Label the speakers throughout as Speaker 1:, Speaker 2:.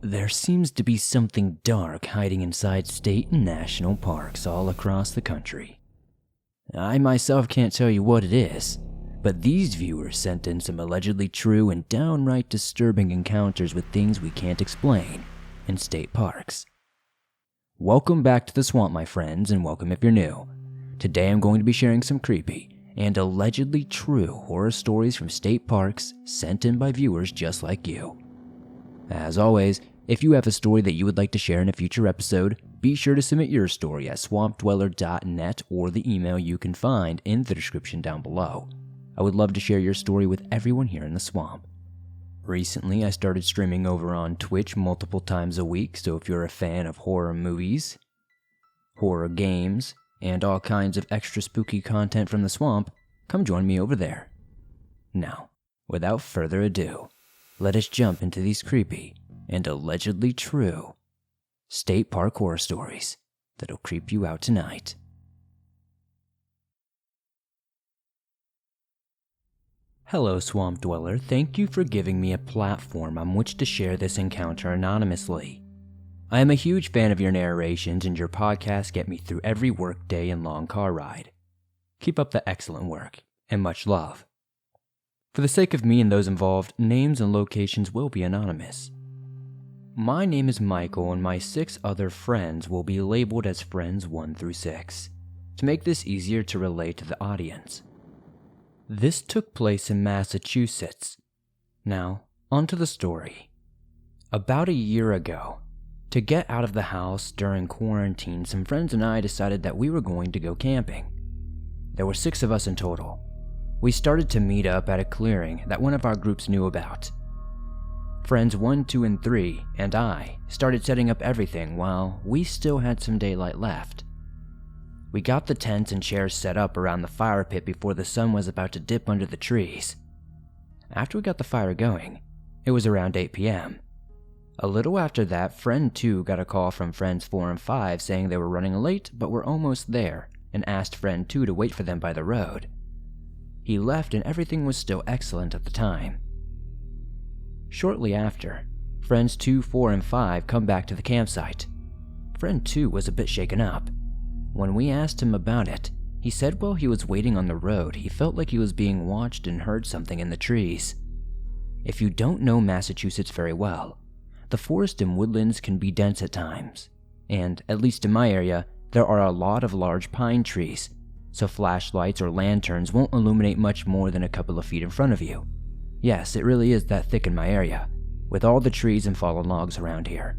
Speaker 1: There seems to be something dark hiding inside state and national parks all across the country. I myself can't tell you what it is, but these viewers sent in some allegedly true and downright disturbing encounters with things we can't explain in state parks. Welcome back to the swamp, my friends, and welcome if you're new. Today I'm going to be sharing some creepy and allegedly true horror stories from state parks sent in by viewers just like you. As always, if you have a story that you would like to share in a future episode, be sure to submit your story at swampdweller.net or the email you can find in the description down below. I would love to share your story with everyone here in the swamp. Recently, I started streaming over on Twitch multiple times a week, so if you're a fan of horror movies, horror games, and all kinds of extra spooky content from the swamp, come join me over there. Now, without further ado, let us jump into these creepy and allegedly true state park horror stories that'll creep you out tonight. Hello, Swamp Dweller. Thank you for giving me a platform on which to share this encounter anonymously. I am a huge fan of your narrations, and your podcasts get me through every work day and long car ride. Keep up the excellent work, and much love. For the sake of me and those involved, names and locations will be anonymous. My name is Michael, and my 6 other friends will be labeled as friends 1 through 6, to make this easier to relate to the audience. This took place in Massachusetts. Now, onto the story. About a year ago, to get out of the house during quarantine, some friends and I decided that we were going to go camping. There were 6 of us in total. We started to meet up at a clearing that one of our groups knew about. Friends 1, 2, and 3 and I started setting up everything while we still had some daylight left. We got the tents and chairs set up around the fire pit before the sun was about to dip under the trees. After we got the fire going, it was around 8 p.m. A little after that, friend 2 got a call from friends 4 and 5 saying they were running late but were almost there and asked friend 2 to wait for them by the road. He left and everything was still excellent at the time. Shortly after, friends 2, 4, and 5 come back to the campsite. Friend 2 was a bit shaken up. When we asked him about it, he said while he was waiting on the road, he felt like he was being watched and heard something in the trees. If you don't know Massachusetts very well, the forest and woodlands can be dense at times, and at least in my area, there are a lot of large pine trees, so flashlights or lanterns won't illuminate much more than a couple of feet in front of you. Yes, it really is that thick in my area, with all the trees and fallen logs around here.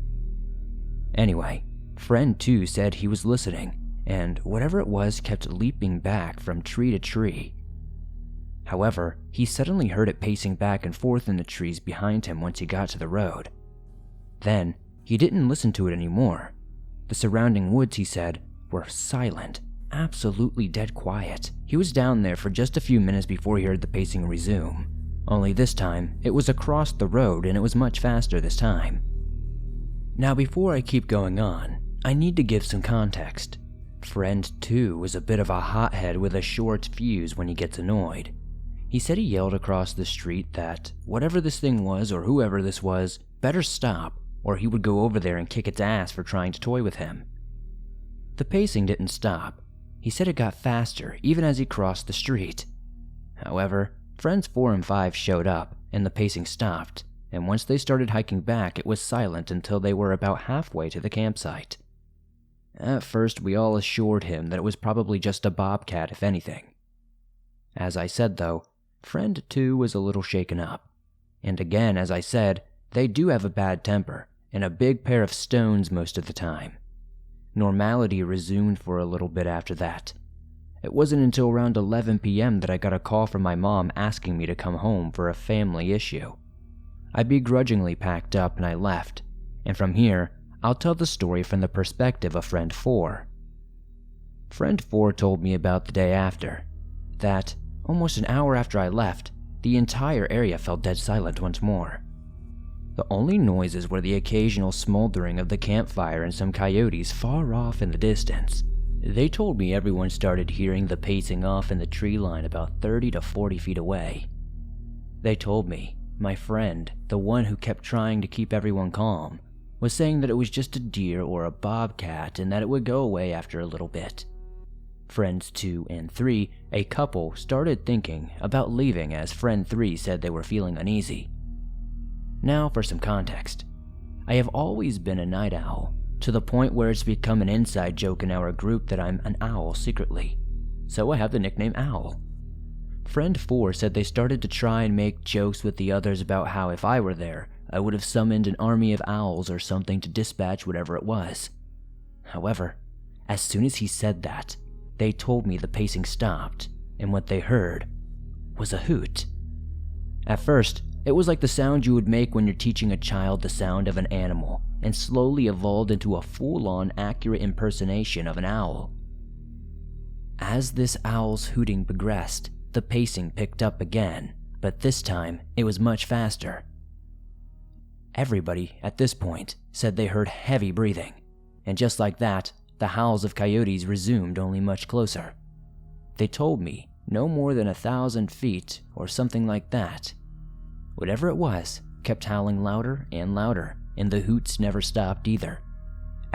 Speaker 1: Anyway, friend 2 said he was listening, and whatever it was kept leaping back from tree to tree. However, he suddenly heard it pacing back and forth in the trees behind him once he got to the road. Then, he didn't listen to it anymore. The surrounding woods, he said, were silent, absolutely dead quiet. He was down there for just a few minutes before he heard the pacing resume. Only this time, it was across the road and it was much faster this time. Now before I keep going on, I need to give some context. Friend 2 was a bit of a hothead with a short fuse when he gets annoyed. He said he yelled across the street that whatever this thing was or whoever this was, better stop or he would go over there and kick its ass for trying to toy with him. The pacing didn't stop. He said it got faster even as he crossed the street. However, friends 4 and 5 showed up, and the pacing stopped, and once they started hiking back, it was silent until they were about halfway to the campsite. At first, we all assured him that it was probably just a bobcat, if anything. As I said, though, friend 2 was a little shaken up. And again, as I said, they do have a bad temper, and a big pair of stones most of the time. Normality resumed for a little bit after that. It wasn't until around 11 p.m. that I got a call from my mom asking me to come home for a family issue. I begrudgingly packed up and I left, and from here, I'll tell the story from the perspective of friend 4. Friend 4 told me about the day after, that almost an hour after I left, the entire area fell dead silent once more. The only noises were the occasional smoldering of the campfire and some coyotes far off in the distance. They told me everyone started hearing the pacing off in the tree line about 30 to 40 feet away. They told me, my friend, the one who kept trying to keep everyone calm, was saying that it was just a deer or a bobcat and that it would go away after a little bit. Friends 2 and 3, a couple, started thinking about leaving as friend 3 said they were feeling uneasy. Now for some context. I have always been a night owl, to the point where it's become an inside joke in our group that I'm an owl secretly, so I have the nickname Owl. Friend 4 said they started to try and make jokes with the others about how if I were there, I would have summoned an army of owls or something to dispatch whatever it was. However, as soon as he said that, they told me the pacing stopped, and what they heard was a hoot. At first, it was like the sound you would make when you're teaching a child the sound of an animal, and slowly evolved into a full-on accurate impersonation of an owl. As this owl's hooting progressed, the pacing picked up again, but this time it was much faster. Everybody, at this point, said they heard heavy breathing, and just like that, the howls of coyotes resumed, only much closer. They told me no more than 1,000 feet or something like that. Whatever it was kept howling louder and louder, and the hoots never stopped either.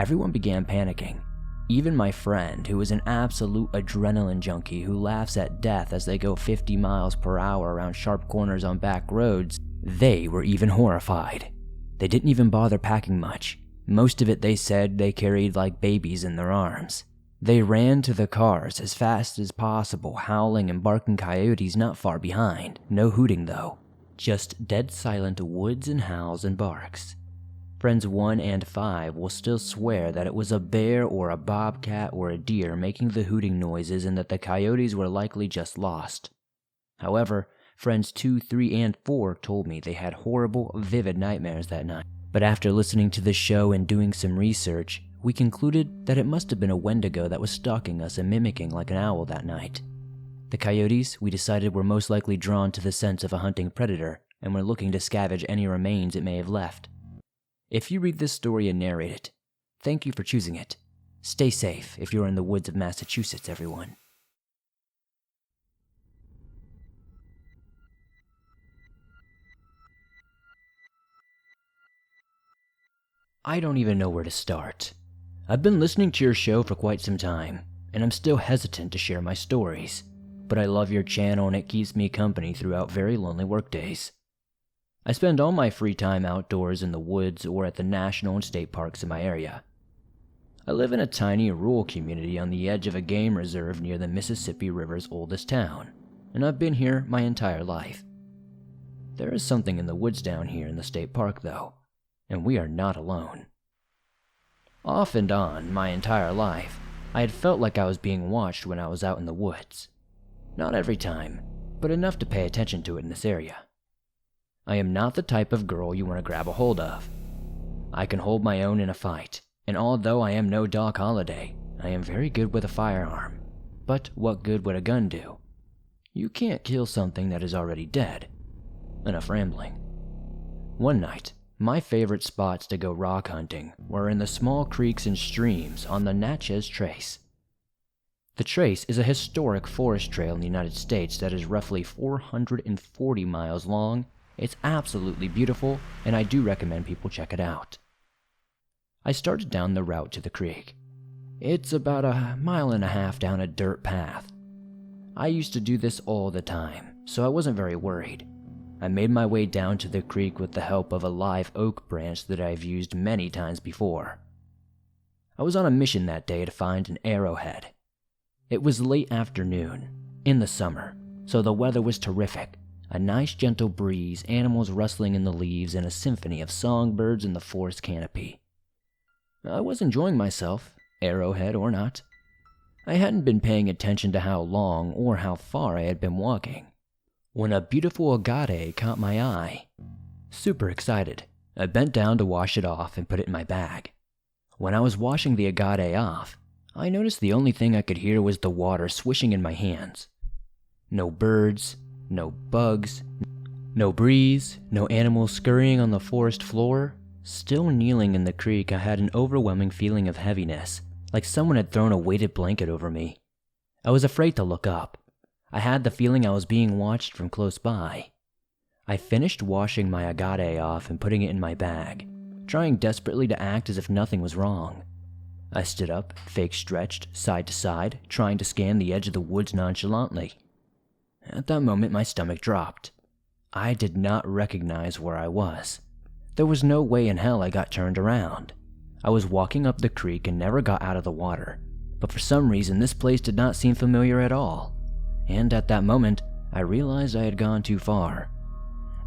Speaker 1: Everyone began panicking. Even my friend, who is an absolute adrenaline junkie who laughs at death as they go 50 miles per hour around sharp corners on back roads, they were even horrified. They didn't even bother packing much. Most of it they said they carried like babies in their arms. They ran to the cars as fast as possible, howling and barking coyotes not far behind. No hooting though. Just dead silent woods and howls and barks. Friends 1 and 5 will still swear that it was a bear or a bobcat or a deer making the hooting noises and that the coyotes were likely just lost. However, friends 2, 3, and 4 told me they had horrible, vivid nightmares that night. But after listening to the show and doing some research, we concluded that it must have been a Wendigo that was stalking us and mimicking like an owl that night. The coyotes, we decided, were most likely drawn to the scent of a hunting predator and were looking to scavenge any remains it may have left. If you read this story and narrate it, thank you for choosing it. Stay safe if you're in the woods of Massachusetts, everyone. I don't even know where to start. I've been listening to your show for quite some time, and I'm still hesitant to share my stories, but I love your channel and it keeps me company throughout very lonely workdays. I spend all my free time outdoors in the woods or at the national and state parks in my area. I live in a tiny rural community on the edge of a game reserve near the Mississippi River's oldest town, and I've been here my entire life. There is something in the woods down here in the state park though, and we are not alone. Off and on my entire life, I had felt like I was being watched when I was out in the woods. Not every time, but enough to pay attention to it in this area. I am not the type of girl you want to grab a hold of. I can hold my own in a fight, and although I am no Doc Holliday, I am very good with a firearm. But what good would a gun do? You can't kill something that is already dead. Enough rambling. One night, my favorite spots to go rock hunting were in the small creeks and streams on the Natchez Trace. The Trace is a historic forest trail in the United States that is roughly 440 miles long. It's absolutely beautiful, and I do recommend people check it out. I started down the route to the creek. It's about 1.5 miles down a dirt path. I used to do this all the time, so I wasn't very worried. I made my way down to the creek with the help of a live oak branch that I've used many times before. I was on a mission that day to find an arrowhead. It was late afternoon, in the summer, so the weather was terrific. A nice gentle breeze, animals rustling in the leaves, and a symphony of songbirds in the forest canopy. I was enjoying myself, arrowhead or not. I hadn't been paying attention to how long or how far I had been walking, when a beautiful agate caught my eye. Super excited, I bent down to wash it off and put it in my bag. When I was washing the agate off, I noticed the only thing I could hear was the water swishing in my hands. No birds, no bugs, no breeze, no animals scurrying on the forest floor. Still kneeling in the creek, I had an overwhelming feeling of heaviness, like someone had thrown a weighted blanket over me. I was afraid to look up. I had the feeling I was being watched from close by. I finished washing my agate off and putting it in my bag, trying desperately to act as if nothing was wrong. I stood up, fake stretched, side to side, trying to scan the edge of the woods nonchalantly. At that moment, my stomach dropped. I did not recognize where I was. There was no way in hell I got turned around. I was walking up the creek and never got out of the water, but for some reason this place did not seem familiar at all. And at that moment, I realized I had gone too far.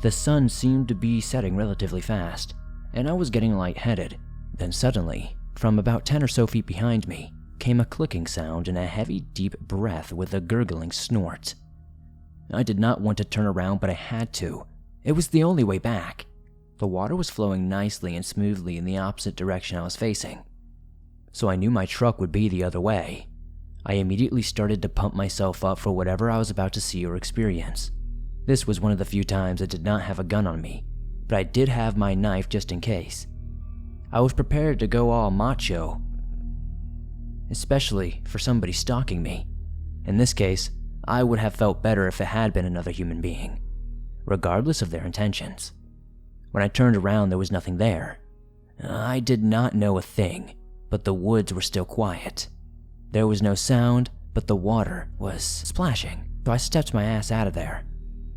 Speaker 1: The sun seemed to be setting relatively fast, and I was getting lightheaded. Then suddenly, from about 10 or so feet behind me, came a clicking sound and a heavy, deep breath with a gurgling snort. I did not want to turn around, but I had to. It was the only way back. The water was flowing nicely and smoothly in the opposite direction I was facing, so I knew my truck would be the other way. I immediately started to pump myself up for whatever I was about to see or experience. This was one of the few times I did not have a gun on me, but I did have my knife just in case. I was prepared to go all macho, especially for somebody stalking me. In this case, I would have felt better if it had been another human being, regardless of their intentions. When I turned around, there was nothing there. I did not know a thing, but the woods were still quiet. There was no sound, but the water was splashing, so I stepped my ass out of there.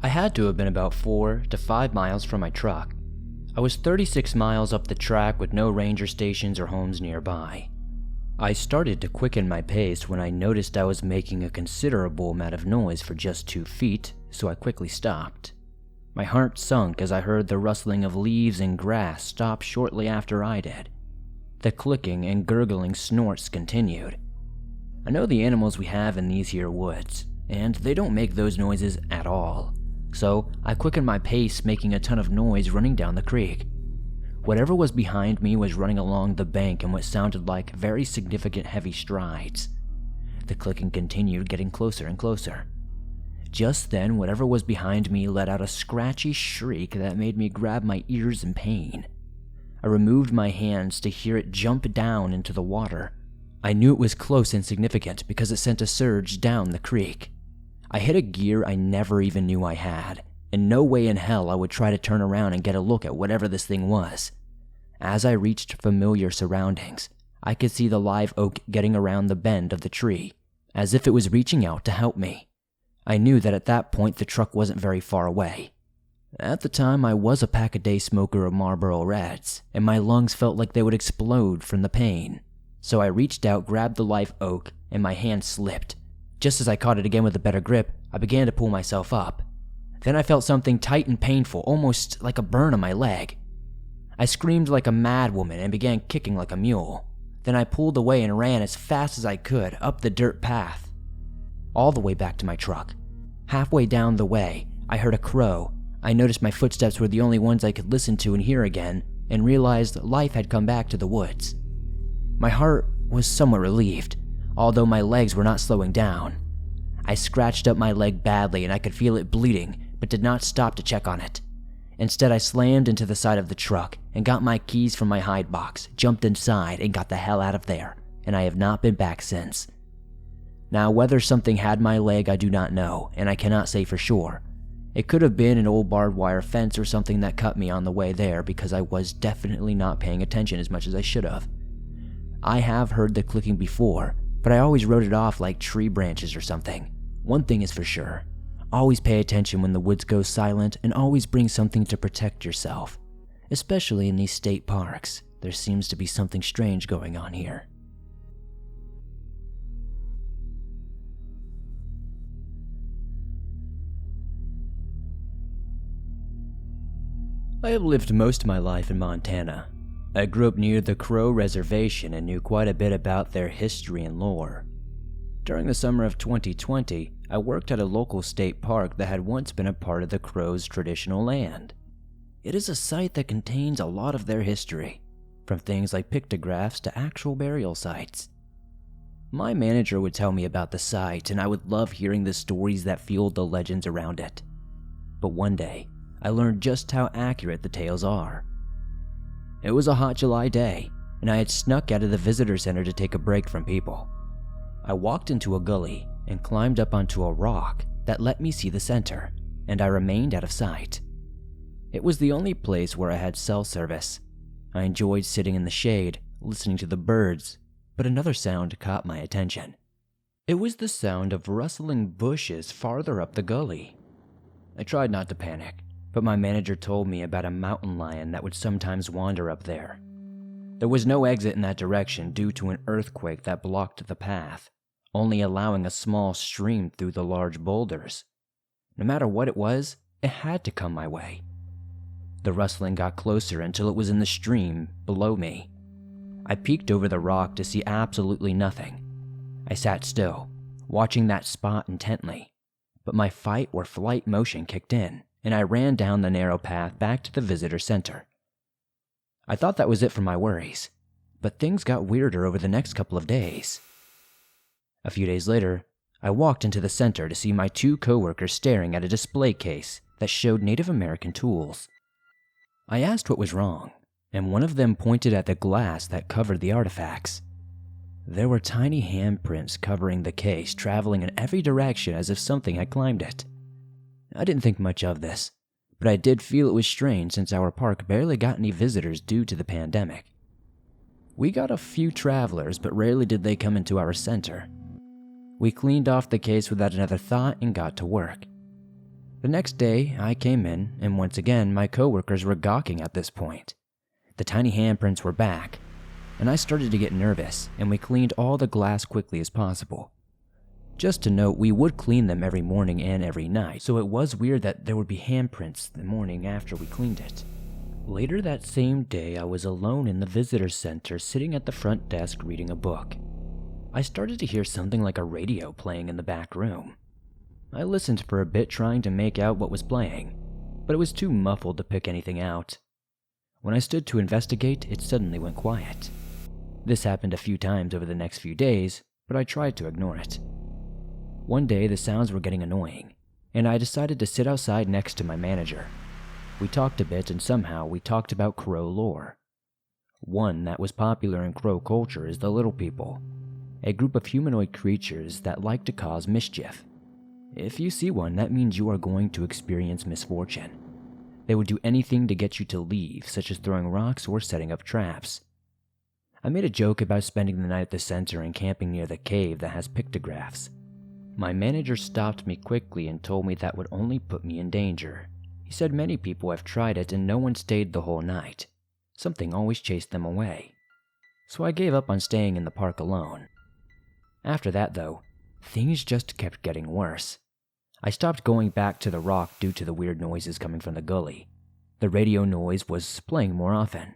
Speaker 1: I had to have been about 4 to 5 miles from my truck. I was 36 miles up the track with no ranger stations or homes nearby. I started to quicken my pace when I noticed I was making a considerable amount of noise for just 2 feet, so I quickly stopped. My heart sunk as I heard the rustling of leaves and grass stop shortly after I did. The clicking and gurgling snorts continued. I know the animals we have in these here woods, and they don't make those noises at all, so I quickened my pace, making a ton of noise running down the creek. Whatever was behind me was running along the bank in what sounded like very significant heavy strides. The clicking continued, getting closer and closer. Just then, whatever was behind me let out a scratchy shriek that made me grab my ears in pain. I removed my hands to hear it jump down into the water. I knew it was close and significant because it sent a surge down the creek. I hit a gear I never even knew I had, and no way in hell I would try to turn around and get a look at whatever this thing was. As I reached familiar surroundings, I could see the live oak getting around the bend of the tree, as if it was reaching out to help me. I knew that at that point the truck wasn't very far away. At the time, I was a pack-a-day smoker of Marlboro Reds, and my lungs felt like they would explode from the pain. So I reached out, grabbed the live oak, and my hand slipped. Just as I caught it again with a better grip, I began to pull myself up. Then I felt something tight and painful, almost like a burn on my leg. I screamed like a mad woman and began kicking like a mule. Then I pulled away and ran as fast as I could up the dirt path, all the way back to my truck. Halfway down the way, I heard a crow. I noticed my footsteps were the only ones I could listen to and hear again, and realized life had come back to the woods. My heart was somewhat relieved, although my legs were not slowing down. I scratched up my leg badly and I could feel it bleeding, but did not stop to check on it. Instead, I slammed into the side of the truck and got my keys from my hide box, jumped inside, and got the hell out of there, and I have not been back since. Now, whether something had my leg, I do not know, and I cannot say for sure. It could have been an old barbed wire fence or something that cut me on the way there because I was definitely not paying attention as much as I should have. I have heard the clicking before, but I always wrote it off like tree branches or something. One thing is for sure. Always pay attention when the woods go silent, and always bring something to protect yourself. Especially in these state parks, there seems to be something strange going on here. I have lived most of my life in Montana. I grew up near the Crow Reservation and knew quite a bit about their history and lore. During the summer of 2020, I worked at a local state park that had once been a part of the Crows' traditional land. It is a site that contains a lot of their history, from things like pictographs to actual burial sites. My manager would tell me about the site, and I would love hearing the stories that fueled the legends around it. But one day, I learned just how accurate the tales are. It was a hot July day, and I had snuck out of the visitor center to take a break from people. I walked into a gully and climbed up onto a rock that let me see the center, and I remained out of sight. It was the only place where I had cell service. I enjoyed sitting in the shade, listening to the birds, but another sound caught my attention. It was the sound of rustling bushes farther up the gully. I tried not to panic, but my manager told me about a mountain lion that would sometimes wander up there. There was no exit in that direction due to an earthquake that blocked the path, only allowing a small stream through the large boulders. No matter what it was, it had to come my way. The rustling got closer until it was in the stream below me. I peeked over the rock to see absolutely nothing. I sat still, watching that spot intently, but my fight or flight motion kicked in, and I ran down the narrow path back to the visitor center. I thought that was it for my worries, but things got weirder over the next couple of days. A few days later, I walked into the center to see my two coworkers staring at a display case that showed Native American tools. I asked what was wrong, and one of them pointed at the glass that covered the artifacts. There were tiny handprints covering the case, traveling in every direction as if something had climbed it. I didn't think much of this, but I did feel it was strange since our park barely got any visitors due to the pandemic. We got a few travelers, but rarely did they come into our center. We cleaned off the case without another thought and got to work. The next day, I came in, and once again, my coworkers were gawking at this point. The tiny handprints were back, and I started to get nervous, and we cleaned all the glass quickly as possible. Just to note, we would clean them every morning and every night, so it was weird that there would be handprints the morning after we cleaned it. Later that same day, I was alone in the visitor center sitting at the front desk reading a book. I started to hear something like a radio playing in the back room. I listened for a bit trying to make out what was playing, but it was too muffled to pick anything out. When I stood to investigate, it suddenly went quiet. This happened a few times over the next few days, but I tried to ignore it. One day, the sounds were getting annoying, and I decided to sit outside next to my manager. We talked a bit, and somehow we talked about Crow lore. One that was popular in Crow culture is the Little People, a group of humanoid creatures that like to cause mischief. If you see one, that means you are going to experience misfortune. They would do anything to get you to leave, such as throwing rocks or setting up traps. I made a joke about spending the night at the center and camping near the cave that has pictographs. My manager stopped me quickly and told me that would only put me in danger. He said many people have tried it and no one stayed the whole night. Something always chased them away. So I gave up on staying in the park alone. After that, though, things just kept getting worse. I stopped going back to the rock due to the weird noises coming from the gully. The radio noise was playing more often.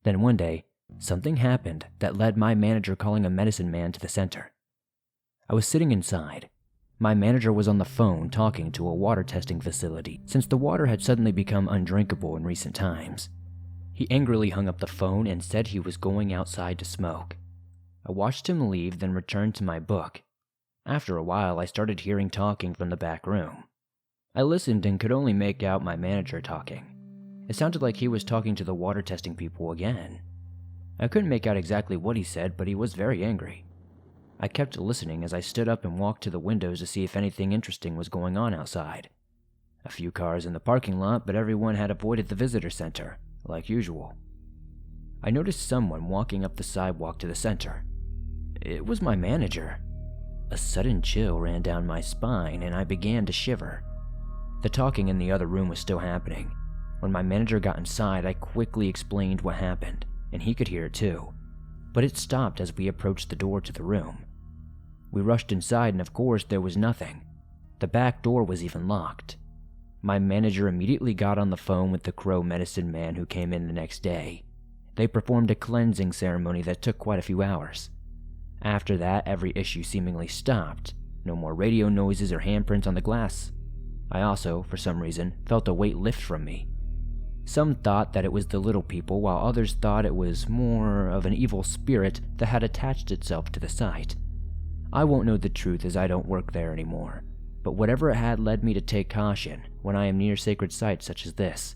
Speaker 1: Then one day, something happened that led my manager calling a medicine man to the center. I was sitting inside. My manager was on the phone talking to a water testing facility since the water had suddenly become undrinkable in recent times. He angrily hung up the phone and said he was going outside to smoke. I watched him leave, then returned to my book. After a while, I started hearing talking from the back room. I listened and could only make out my manager talking. It sounded like he was talking to the water testing people again. I couldn't make out exactly what he said, but he was very angry. I kept listening as I stood up and walked to the windows to see if anything interesting was going on outside. A few cars in the parking lot, but everyone had avoided the visitor center, like usual. I noticed someone walking up the sidewalk to the center. It was my manager. A sudden chill ran down my spine and I began to shiver. The talking in the other room was still happening. When my manager got inside, I quickly explained what happened, and he could hear it too. But it stopped as we approached the door to the room. We rushed inside and of course there was nothing. The back door was even locked. My manager immediately got on the phone with the Crow medicine man who came in the next day. They performed a cleansing ceremony that took quite a few hours. After that, every issue seemingly stopped. No more radio noises or handprints on the glass. I also, for some reason, felt a weight lift from me. Some thought that it was the Little People, while others thought it was more of an evil spirit that had attached itself to the site. I won't know the truth as I don't work there anymore, but whatever it had led me to take caution when I am near sacred sites such as this.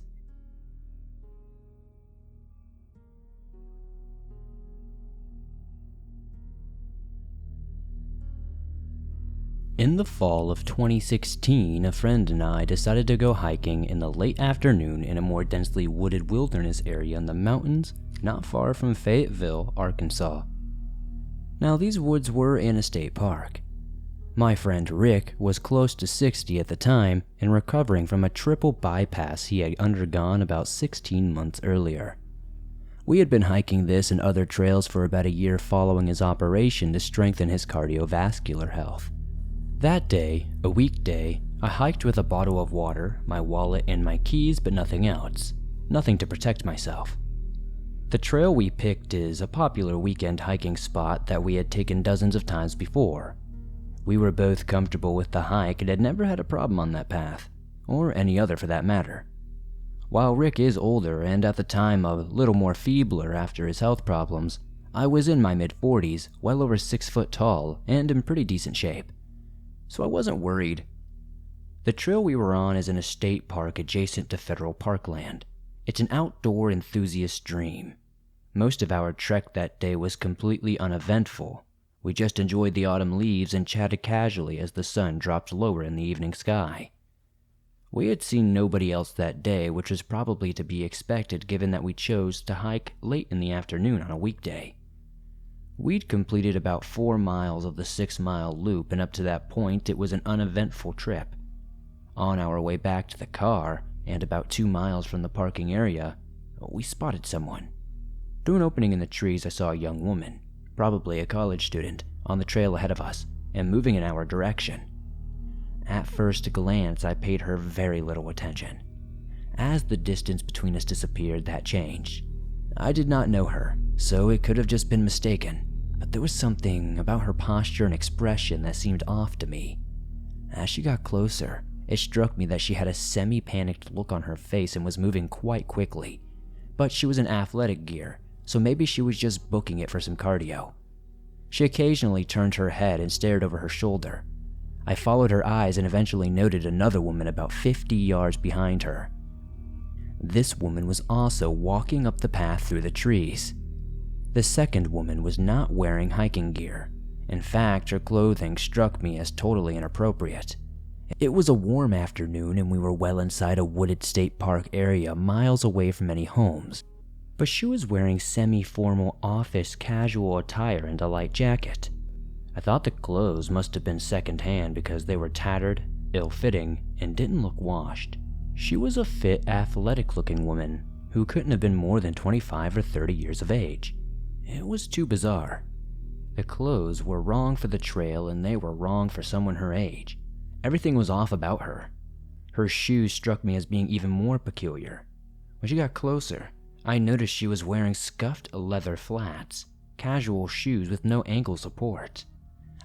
Speaker 1: In the fall of 2016, a friend and I decided to go hiking in the late afternoon in a more densely wooded wilderness area in the mountains not far from Fayetteville, Arkansas. Now, these woods were in a state park. My friend Rick was close to 60 at the time and recovering from a triple bypass he had undergone about 16 months earlier. We had been hiking this and other trails for about a year following his operation to strengthen his cardiovascular health. That day, a weekday, I hiked with a bottle of water, my wallet, and my keys, but nothing else. Nothing to protect myself. The trail we picked is a popular weekend hiking spot that we had taken dozens of times before. We were both comfortable with the hike and had never had a problem on that path, or any other for that matter. While Rick is older and at the time a little more feebler after his health problems, I was in my mid-40s, well over 6 foot tall, and in pretty decent shape. So I wasn't worried. The trail we were on is in a state park adjacent to federal parkland. It's an outdoor enthusiast's dream. Most of our trek that day was completely uneventful. We just enjoyed the autumn leaves and chatted casually as the sun dropped lower in the evening sky. We had seen nobody else that day, which was probably to be expected given that we chose to hike late in the afternoon on a weekday. We'd completed about 4 miles of the 6-mile loop, and up to that point it was an uneventful trip. On our way back to the car, and about 2 miles from the parking area, we spotted someone. Through an opening in the trees, I saw a young woman, probably a college student, on the trail ahead of us, and moving in our direction. At first glance, I paid her very little attention. As the distance between us disappeared, that changed. I did not know her, so it could have just been mistaken, but there was something about her posture and expression that seemed off to me. As she got closer, it struck me that she had a semi-panicked look on her face and was moving quite quickly, but she was in athletic gear, so maybe she was just booking it for some cardio. She occasionally turned her head and stared over her shoulder. I followed her eyes and eventually noted another woman about 50 yards behind her. This woman was also walking up the path through the trees. The second woman was not wearing hiking gear. In fact, her clothing struck me as totally inappropriate. It was a warm afternoon and we were well inside a wooded state park area miles away from any homes, but she was wearing semi-formal office casual attire and a light jacket. I thought the clothes must have been second-hand because they were tattered, ill-fitting, and didn't look washed. She was a fit, athletic-looking woman who couldn't have been more than 25 or 30 years of age. It was too bizarre. The clothes were wrong for the trail and they were wrong for someone her age. Everything was off about her. Her shoes struck me as being even more peculiar. When she got closer, I noticed she was wearing scuffed leather flats, casual shoes with no ankle support.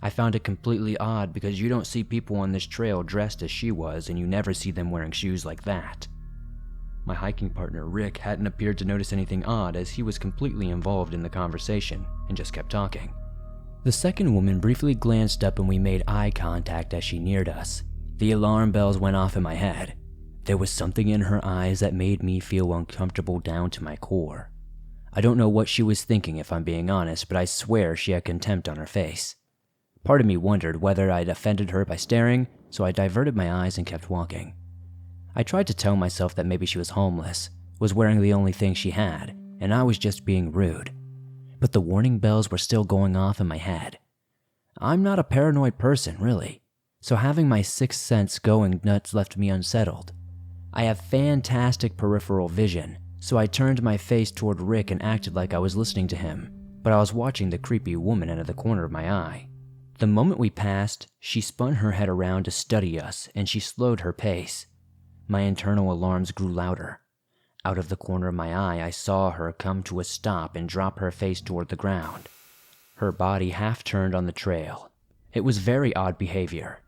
Speaker 1: I found it completely odd because you don't see people on this trail dressed as she was, and you never see them wearing shoes like that. My hiking partner Rick hadn't appeared to notice anything odd as he was completely involved in the conversation and just kept talking. The second woman briefly glanced up and we made eye contact as she neared us. The alarm bells went off in my head. There was something in her eyes that made me feel uncomfortable down to my core. I don't know what she was thinking if I'm being honest, but I swear she had contempt on her face. Part of me wondered whether I'd offended her by staring, so I diverted my eyes and kept walking. I tried to tell myself that maybe she was homeless, was wearing the only thing she had, and I was just being rude. But the warning bells were still going off in my head. I'm not a paranoid person, really, so having my sixth sense going nuts left me unsettled. I have fantastic peripheral vision, so I turned my face toward Rick and acted like I was listening to him, but I was watching the creepy woman out of the corner of my eye. The moment we passed, she spun her head around to study us and she slowed her pace. My internal alarms grew louder. Out of the corner of my eye, I saw her come to a stop and drop her face toward the ground. Her body half turned on the trail. It was very odd behavior.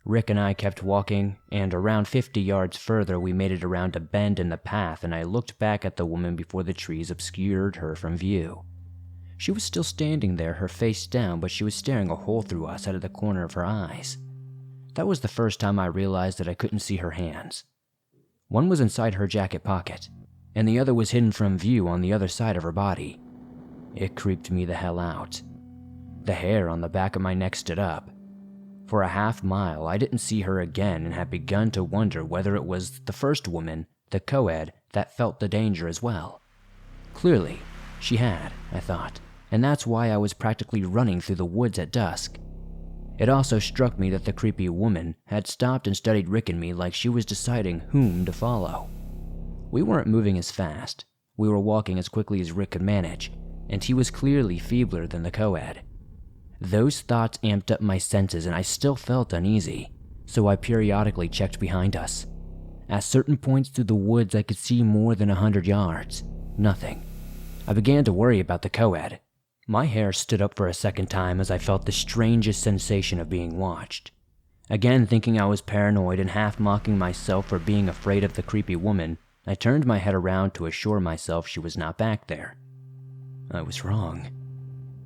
Speaker 1: Rick and I kept walking, and around 50 yards further we made it around a bend in the path and I looked back at the woman before the trees obscured her from view. She was still standing there, her face down, but she was staring a hole through us out of the corner of her eyes. That was the first time I realized that I couldn't see her hands. One was inside her jacket pocket, and the other was hidden from view on the other side of her body. It creeped me the hell out. The hair on the back of my neck stood up. For a half mile, I didn't see her again and had begun to wonder whether it was the first woman, the co-ed, that felt the danger as well. Clearly, she had, I thought, and that's why I was practically running through the woods at dusk. It also struck me that the creepy woman had stopped and studied Rick and me like she was deciding whom to follow. We weren't moving as fast. We were walking as quickly as Rick could manage, and he was clearly feebler than the co-ed. Those thoughts amped up my senses and I still felt uneasy, so I periodically checked behind us. At certain points through the woods I could see more than 100 yards. Nothing. I began to worry about the co-ed. My hair stood up for a second time as I felt the strangest sensation of being watched. Again thinking I was paranoid and half mocking myself for being afraid of the creepy woman, I turned my head around to assure myself she was not back there. I was wrong.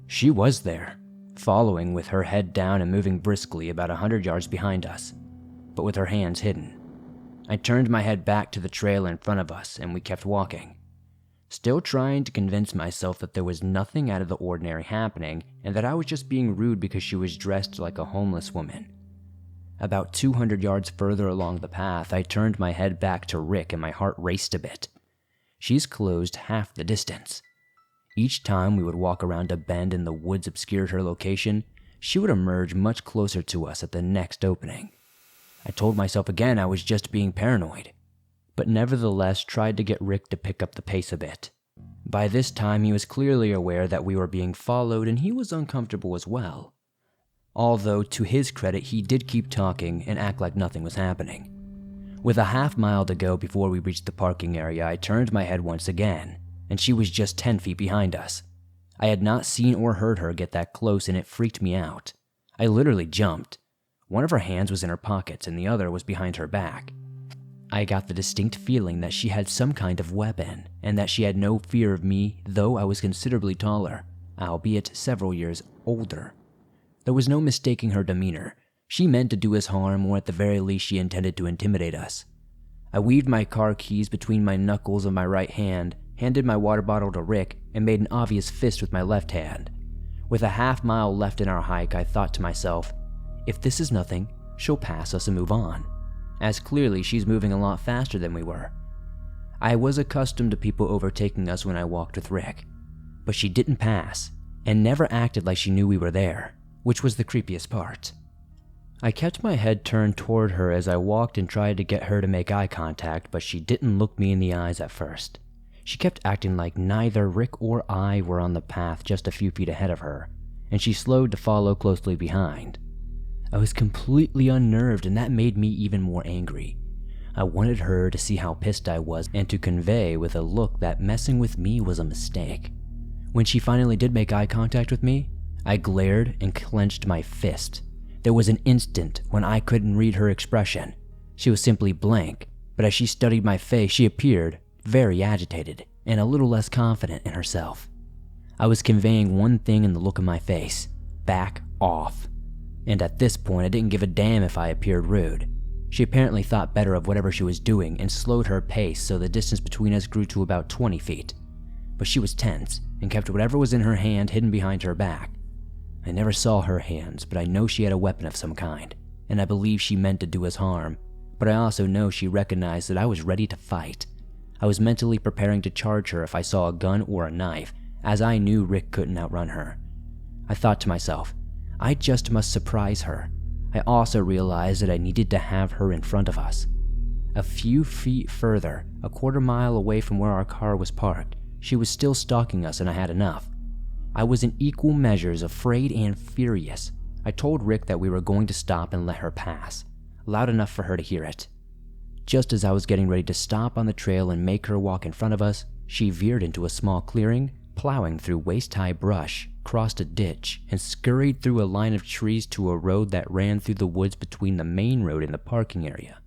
Speaker 1: She was there, following with her head down and moving briskly about 100 yards behind us, but with her hands hidden. I turned my head back to the trail in front of us and we kept walking, still trying to convince myself that there was nothing out of the ordinary happening and that I was just being rude because she was dressed like a homeless woman. About 200 yards further along the path, I turned my head back to Rick and my heart raced a bit. She's closed half the distance. Each time we would walk around a bend and the woods obscured her location, she would emerge much closer to us at the next opening. I told myself again I was just being paranoid, but nevertheless tried to get Rick to pick up the pace a bit. By this time he was clearly aware that we were being followed and he was uncomfortable as well. Although to his credit he did keep talking and act like nothing was happening. With a half mile to go before we reached the parking area, I turned my head once again, and she was just 10 feet behind us. I had not seen or heard her get that close and it freaked me out. I literally jumped. One of her hands was in her pockets and the other was behind her back. I got the distinct feeling that she had some kind of weapon and that she had no fear of me, though I was considerably taller, albeit several years older. There was no mistaking her demeanor. She meant to do us harm, or at the very least she intended to intimidate us. I weaved my car keys between my knuckles of my right hand, handed my water bottle to Rick, and made an obvious fist with my left hand. With a half mile left in our hike, I thought to myself, if this is nothing, she'll pass us and move on, as clearly she's moving a lot faster than we were. I was accustomed to people overtaking us when I walked with Rick, but she didn't pass, and never acted like she knew we were there, which was the creepiest part. I kept my head turned toward her as I walked and tried to get her to make eye contact, but she didn't look me in the eyes at first. She kept acting like neither Rick or I were on the path just a few feet ahead of her, and she slowed to follow closely behind. I was completely unnerved and that made me even more angry. I wanted her to see how pissed I was and to convey with a look that messing with me was a mistake. When she finally did make eye contact with me, I glared and clenched my fist. There was an instant when I couldn't read her expression. She was simply blank, but as she studied my face, she appeared very agitated and a little less confident in herself. I was conveying one thing in the look of my face: back off. And at this point, I didn't give a damn if I appeared rude. She apparently thought better of whatever she was doing and slowed her pace so the distance between us grew to about 20 feet. But she was tense and kept whatever was in her hand hidden behind her back. I never saw her hands, but I know she had a weapon of some kind, and I believe she meant to do us harm, but I also know she recognized that I was ready to fight. I was mentally preparing to charge her if I saw a gun or a knife, as I knew Rick couldn't outrun her. I thought to myself, I just must surprise her. I also realized that I needed to have her in front of us. A few feet further, a quarter mile away from where our car was parked, she was still stalking us and I had enough. I was in equal measures afraid and furious. I told Rick that we were going to stop and let her pass, loud enough for her to hear it. Just as I was getting ready to stop on the trail and make her walk in front of us, she veered into a small clearing, plowing through waist-high brush, crossed a ditch, and scurried through a line of trees to a road that ran through the woods between the main road and the parking area.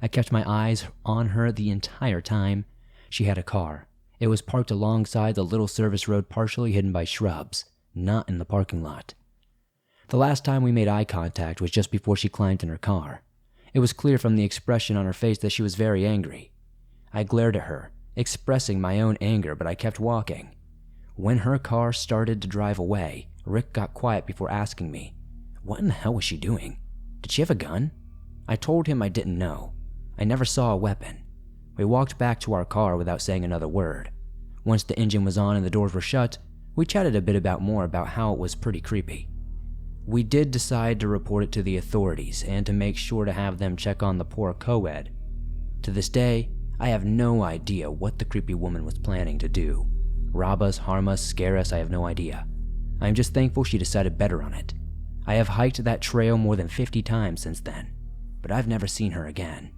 Speaker 1: I kept my eyes on her the entire time. She had a car. It was parked alongside the little service road partially hidden by shrubs, not in the parking lot. The last time we made eye contact was just before she climbed in her car. It was clear from the expression on her face that she was very angry. I glared at her, expressing my own anger, but I kept walking. When her car started to drive away, Rick got quiet before asking me, What in the hell was she doing? Did she have a gun? I told him I didn't know. I never saw a weapon. We walked back to our car without saying another word. Once the engine was on and the doors were shut, we chatted a bit more about how it was pretty creepy. We did decide to report it to the authorities and to make sure to have them check on the poor co-ed. To this day, I have no idea what the creepy woman was planning to do. Rob us, harm us, scare us, I have no idea. I am just thankful she decided better on it. I have hiked that trail more than 50 times since then, but I've never seen her again.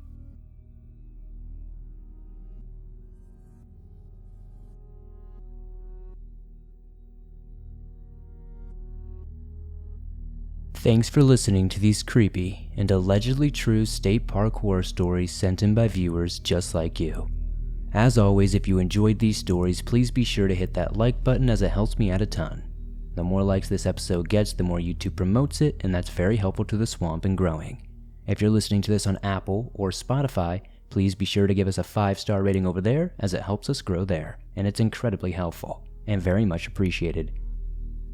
Speaker 1: Thanks for listening to these creepy and allegedly true state park horror stories sent in by viewers just like you. As always, if you enjoyed these stories, please be sure to hit that like button as it helps me out a ton. The more likes this episode gets, the more YouTube promotes it, and that's very helpful to the swamp and growing. If you're listening to this on Apple or Spotify, please be sure to give us a 5-star rating over there, as it helps us grow there, and it's incredibly helpful and very much appreciated.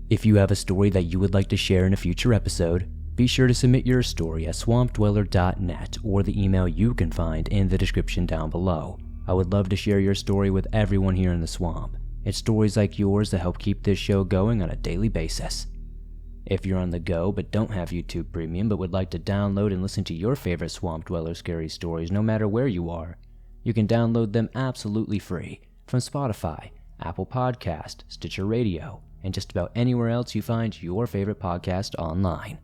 Speaker 1: If you have a story that you would like to share in a future episode, be sure to submit your story at swampdweller.net or the email you can find in the description down below. I would love to share your story with everyone here in the swamp. It's stories like yours that help keep this show going on a daily basis. If you're on the go but don't have YouTube Premium but would like to download and listen to your favorite Swamp Dweller scary stories no matter where you are, you can download them absolutely free from Spotify, Apple Podcast, Stitcher Radio, and just about anywhere else you find your favorite podcast online.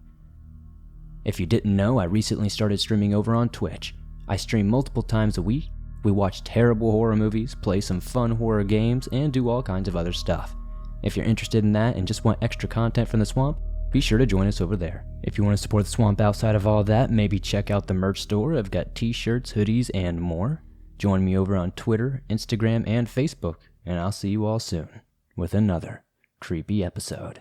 Speaker 1: If you didn't know, I recently started streaming over on Twitch. I stream multiple times a week. We watch terrible horror movies, play some fun horror games, and do all kinds of other stuff. If you're interested in that and just want extra content from the swamp, be sure to join us over there. If you want to support the swamp outside of all that, maybe check out the merch store. I've got t-shirts, hoodies, and more. Join me over on Twitter, Instagram, and Facebook, and I'll see you all soon with another creepy episode.